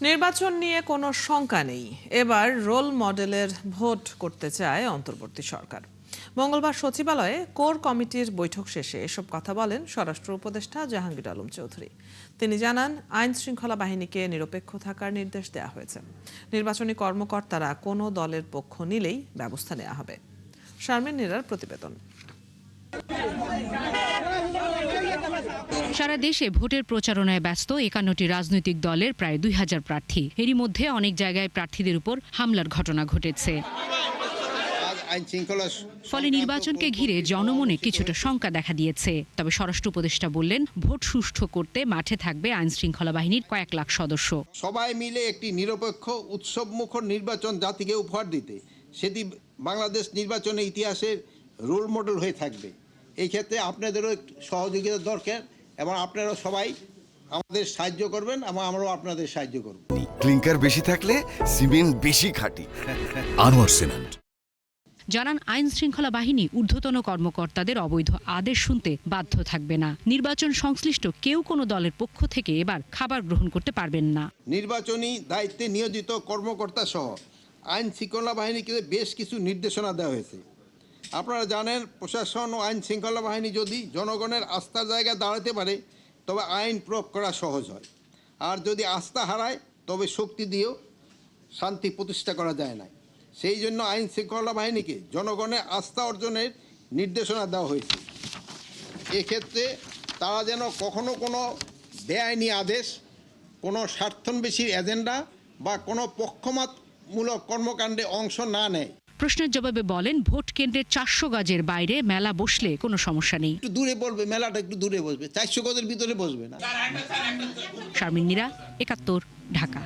নির্বাচন নিয়ে কোনো শঙ্কা নেই, এবার রোল মডেলের ভোট করতে চায় অন্তর্বর্তী সরকার। মঙ্গলবার সচিবালয়ে কোর কমিটির বৈঠক শেষে এসব কথা বলেন স্বরাষ্ট্র উপদেষ্টা জাহাঙ্গীর আলম চৌধুরী। তিনি জানান, আইন শৃঙ্খলা বাহিনীকে নিরপেক্ষ থাকার নির্দেশ দেওয়া হয়েছে। নির্বাচনী কর্মকর্তারা কোনো দলের পক্ষ নিলেই ব্যবস্থা নেওয়া হবে। শারমিন নীরার প্রতিবেদন। সারা দেশে ভোটের প্রচারণায় ব্যস্ত ৫১টি রাজনৈতিক দলের প্রায় ২,০০০ প্রার্থী। এরই মধ্যে অনেক জায়গায় প্রার্থীদের উপর হামলার ঘটনা ঘটেছে। ফলে নির্বাচনকে ঘিরে জনমনে কিছুটা শঙ্কা দেখা দিয়েছে। তবে স্বরাষ্ট্র উপদেষ্টা বললেন, ভোট সুষ্ঠু করতে মাঠে থাকবে আইন শৃঙ্খলা বাহিনীর কয়েক লাখ সদস্য। সবাই মিলে একটি নিরপেক্ষ উৎসবমুখর নির্বাচন জাতিকে উপহার দিতে সেটি বাংলাদেশ নির্বাচনের ইতিহাসের রোল মডেল হয়ে থাকবে। এই ক্ষেত্রে আপনাদেরও সহযোগিতা দরকার এবং আপনারা সবাই আমাদের সাহায্য করবেন এবং আমরাও আপনাদের সাহায্য করব। ক্লিংকার বেশি থাকলে সিমেন্ট বেশি খাঁটি। আনোয়ার সিমেন্ট জানান, আইন শৃঙ্খলা বাহিনী ঊর্ধ্বতন কর্মকর্তাদের অবৈধ আদেশ শুনতে বাধ্য থাকবে না। নির্বাচন সংশ্লিষ্ট কেউ কোনো দলের পক্ষ থেকে এবার খাবার গ্রহণ করতে পারবেন না। নির্বাচনী দায়িত্বে নিয়োজিত কর্মকর্তা সহ আইন শৃঙ্খলা বাহিনীকে বেশ কিছু নির্দেশনা দেওয়া হয়েছে। আপনারা জানেন, প্রশাসন ও আইন শৃঙ্খলা বাহিনী যদি জনগণের আস্থার জায়গায় দাঁড়াতে পারে তবে আইন প্রয়োগ করা সহজ হয়, আর যদি আস্থা হারায় তবে শক্তি দিয়েও শান্তি প্রতিষ্ঠা করা যায় না। সেই জন্য আইন শৃঙ্খলা বাহিনীকে জনগণের আস্থা অর্জনের নির্দেশনা দেওয়া হয়েছে। এক্ষেত্রে তারা যেন কখনো কোনো বেআইনি আদেশ, কোনো স্বার্থন্বেষী এজেন্ডা বা কোনো পক্ষপাতমূলক কর্মকাণ্ডে অংশ না নেয়। প্রশ্নের জবাবে বলেন, ভোট কেন্দ্রের ৪০০ গজের বাইরে মেলা বসলে কোনো সমস্যা নেই। একটু দূরে বলবে, মেলাটা একটু দূরে বসবে, ৪০০ গজের ভিতরে বসবে না। শারমিন নীরা, ৭১, ঢাকা।